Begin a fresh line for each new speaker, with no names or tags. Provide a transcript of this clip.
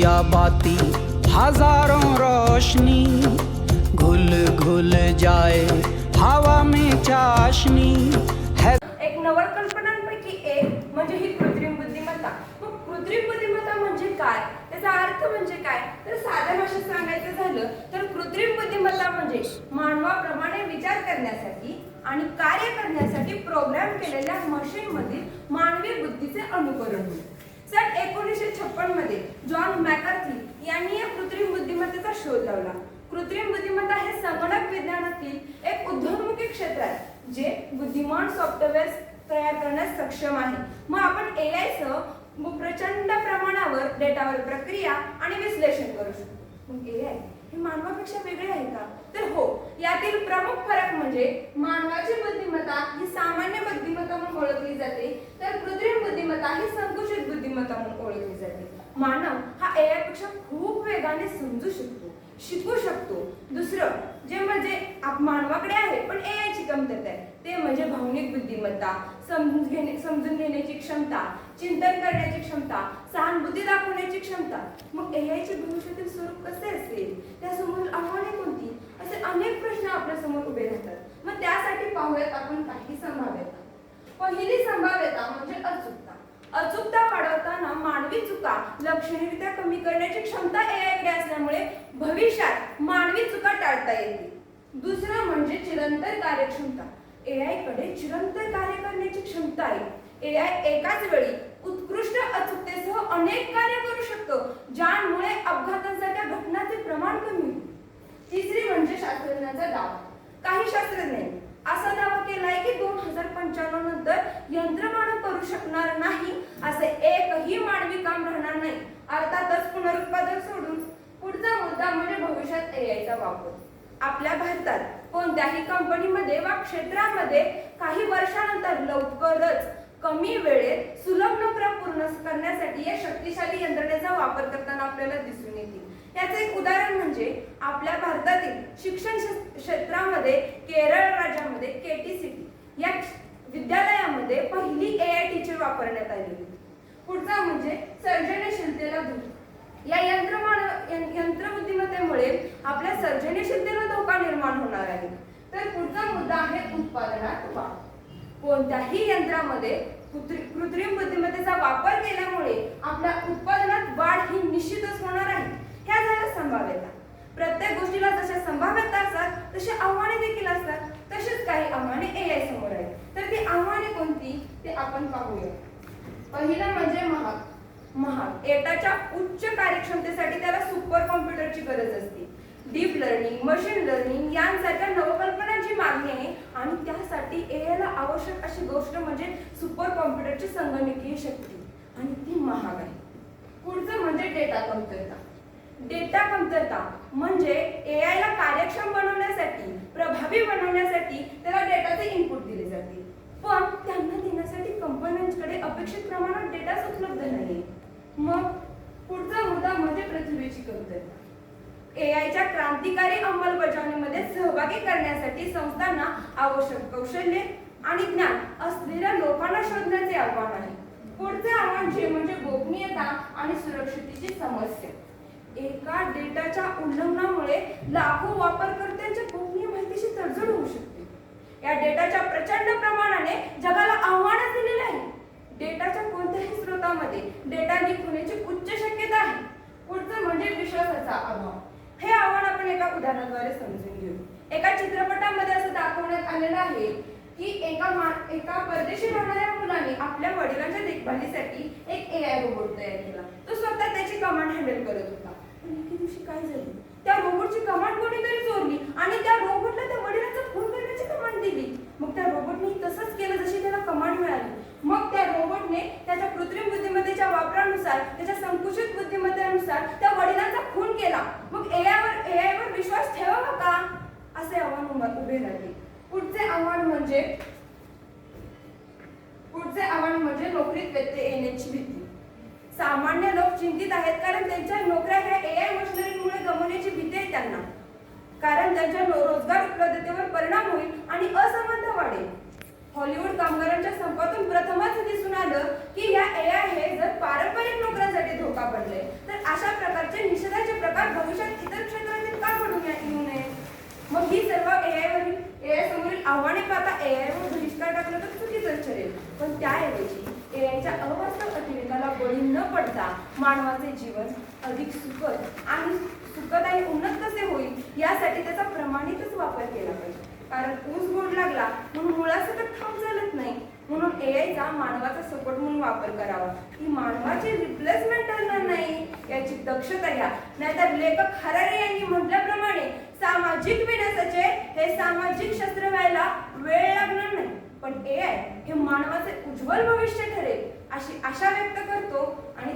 दिया बाती हजारों रोशनी, घुल घुल जाए हवा में चाशनी है।
एक नवकल्पनांपैकी एक म्हणजे ही कृत्रिम बुद्धिमत्ता। मग कृत्रिम बुद्धिमत्ता म्हणजे काय, त्याचा अर्थ म्हणजे काय, तर साध्या भाषेत सांगायचं झालं तर कृत्रिम बुद्धिमत्ता म्हणजे मानवाप्रमाणे विचार करण्यासाठी आणि कार्य करण्यासाठी प्रोग्राम केलेल्या मशीन मधील मानवी बुद्धीचे अनुकरण होय। सन 1956 मध्ये जॉन मॅकार्थी यांनी या कृत्रिम बुद्धिमत्तेचा शोध लावला। कृत्रिम बुद्धिमत्ता हे संगणक विज्ञानातील एक उद्योन्मुखी क्षेत्र आहे जे बुद्धिमान सॉफ्टवेअर तयार करण्यास सक्षम आहे। मग आपण एआय सह प्रचंड प्रमाणावर डेटावर प्रक्रिया आणि विश्लेषण करू शकतो। मग एआय हे मानवापेक्षा वेगळे आहे का, तर हो, यातील प्रमुख फरक म्हणजे मानवाची बुद्धिमत्ता ही सामान्य बुद्धिमत्ता म्हणून ओळखली जाते, तर कृत्रिम बुद्धिमत्ता ही संकुचित बुद्धिमत्ता म्हणून ओळखली जाते। मानव हा एआय पेक्षा खूप वेगाने समजू शकतो, शिकू शकतो। दुसरं जे म्हणजे मानवाकडे आहे पण एआय ची कमतरता आहे ते म्हणजे भावनिक बुद्धिमत्ता, समजून घेण्याची क्षमता, चिंतन करण्याची क्षमता, सहानुभूती दाखवण्याची क्षमता। मग एआय चे भविष्यातील स्वरूप कसे असेल, त्यासमोर आव्हाने कोणती, असे अनेक प्रश्न आपल्या समोर उभे राहतात। मग त्यासाठी पाहूयात आपण काही संभाव्यता। पहिली संभाव्यता म्हणजे अचूकता। अचूकता वाढवताना मानवी चुका लक्षणीयरित्या कमी करण्याची क्षमता एआय कडे असल्यामुळे भविष्यात मानवी चुका टाळता येतील। दुसरं म्हणजे चिरंतन कार्यक्षमता। एआय कडे चिरंतन कार्य करण्याची क्षमता आहे। एआय एकाच वेळी उत्कृष्ट अचूकतेसह अनेक कार्य करू शकतो, ज्यामुळे अपघातांसारख्या घटनांचे प्रमाण कमी होईल। तिसरी म्हणजे शास्त्रज्ञांचा दावा। काही शास्त्रज्ञांनी असा दावा केलाय की 2095 नंतर यंत्रमानव करू शकणार नाही असे एकही मानवी काम राहणार नाही। अर्थातच पुनरुत्पादन सोडून पुढचा मुद्दा म्हणजे भविष्यात एआयचा वापर। आपल्या भारतात कोणत्याही कंपनीमध्ये वा क्षेत्रामध्ये काही वर्षानंतर लवकरच कमी वेळेत सुलभ नोकऱ्या पूर्ण करण्यासाठी या शक्तिशाली यंत्रणेचा वापर करताना आपल्याला दिसून येतील। याचे एक उदाहरण म्हणजे आपल्या भारतातील शिक्षण क्षेत्रामध्ये केरळ राज्यामध्ये केटीसीटी या विद्यालयामध्ये पहिली एआय टीचर वापरण्यात आली होती। पुढचा म्हणजे सर्जनशीलतेला धोका। या यंत्रबुद्धिमत्तेमुळे आपल्या सर्जनशीलतेला धोका निर्माण होणार आहे। तर पुढचा मुद्दा आहे उत्पादनात वाढ। कोणत्याही यंत्रामध्ये कृत्रिम बुद्धिमत्तेचा वापर केल्यामुळे आपल्या उत्पादनात वाढ ही निश्चितच होणार आहे। ह्या झाल्या संभाव्यता। प्रत्येक गोष्टीला जशा संभाव्यता असतात तशी आव्हाने देखील असतात, तसेच काही आव्हाने एआय समोर आहेत। तर ती आव्हाने कोणती ते आपण पाहूया। पहिलं म्हणजे महाग डेटाच्या उच्च कार्यक्षमतेसाठी त्याला सुपर कॉम्प्युटरची गरज असते। डीप लर्निंग, मशीन लर्निंग यांसारख्या नवकल्पनांची मागणी आहे आणि त्यासाठी एआयला आवश्यक अशी गोष्ट म्हणजे सुपर कॉम्प्युटरची संगणकीय शक्ती आणि ती महाग आहे। पुढचं म्हणजे डेटा कमतरता। डेटा कमतरता म्हणजे एआयला कार्यक्षम बनवण्यासाठी, प्रभावी बनवण्यासाठी त्याला डेटाचे इनपुट दिले जाते, पण त्यांना देण्यासाठी कंपन्यांकडे अपेक्षित प्रमाणात डेटाच उपलब्ध नाही। मग पुढचा मुद्दा म्हणजे पृथ्वीची कमतरता। एआयच्या क्रांतिकारी अंमलबजावणीमध्ये सहभागी करण्यासाठी संस्थांना आवश्यक कौशल्य आणि ज्ञान असलेल्या लोकांना शोधण्याचे आव्हान आहे। पुढचे आव्हान जे म्हणजे गोपनीयता आणि सुरक्षिततेची समस्या। एका डेटाच्या उल्लंघनामुळे लाखो वापरकर्त्यांच्या गोपनीय माहितीशी तडजोड होऊ शकते। या डेटाच्या प्रचंड प्रमाणाने जगाला आव्हान दिलेले आहे। डेटाच्या कोणत्याही स्रोतामध्ये डेटा लीक होण्याची उच्च शक्यता आहे। पुढचं म्हणजे विश्वासाचा अभाव। हे आव्हान आपण एका उदाहरणाद्वारे समजून घेऊ। एका चित्रपटामध्ये असं दाखवण्यात आलेलं आहे की एका परदेशी राहणाऱ्या मुलाने आपल्या वडिलांच्या देखभालीसाठी एक एआय रोबोट तयार केला। तो स्वतः त्याची कमांड हँडल करत होता, पण एके दिवशी काय झालं, त्या रोबोटची कमांड कोणीतरी चोरली आणि त्या रोबोटला त्या वडिलांचा खून करण्याची कमांड दिली। मग त्या रोबोटने तसंच केलं जशी त्याला कमांड मिळाली। मग त्या रोबोटने त्याच्या कृत्रिम बुद्धिमत्तेच्या वापरानुसार, त्याच्या संकुचित बुद्धिमत्तेनुसार त्या वडिलांचा खून केला। मग एआयवर विश्वास ठेवावा का, असे आव्हान उभे राहिले। पुढचे आव्हान म्हणजे नोकरीत व्यत्यय येण्याची भीती। सामान्य लोक चिंतित आहेत कारण त्यांच्या नोकऱ्या ह्या एआय मशिनरीमुळे गमावण्याची भीती आहे त्यांना, कारण त्यांच्या रोजगार उपलब्धतेवर परिणाम होईल आणि असमानता वाढेल। हॉलिवूड कामगारांच्या संपातून प्रथमच दिसून आलं की या एआय हे जर पारंपरिक नोकऱ्यांसाठी धोका बनले तर अशा प्रकारे आव्हाने पाहता AI वर बहिष्कार टाकलं तर चुकीचंच ठरेल. पण त्याऐवजी AIच्या अवास्तव अतिरेकाला बळी न पडता मानवाचे जीवन अधिक सुखद आणि उन्नत कसे होईल यासाठी त्याचा प्रमाणितच वापर केला पाहिजे. कारण ऊस गोड लागला म्हणून मुळासकट ठाम चालत नाही. म्हणून AIचा मानवाचा सपोर्ट म्हणून वापर करावा. ही मानवाची रिप्लेसमेंट ठरणार नाही याची दक्षता घ्या. नाहीतर लेखक हरारे यांनी म्हटल्याप्रमाणे सामाजिक विनाशाचे हे सामाजिक शस्त्र व्हायला वेळ लागणार नाही. पण AI हे मानवाचे उज्ज्वल भविष्य ठरेल अशी आशा व्यक्त करतो आणि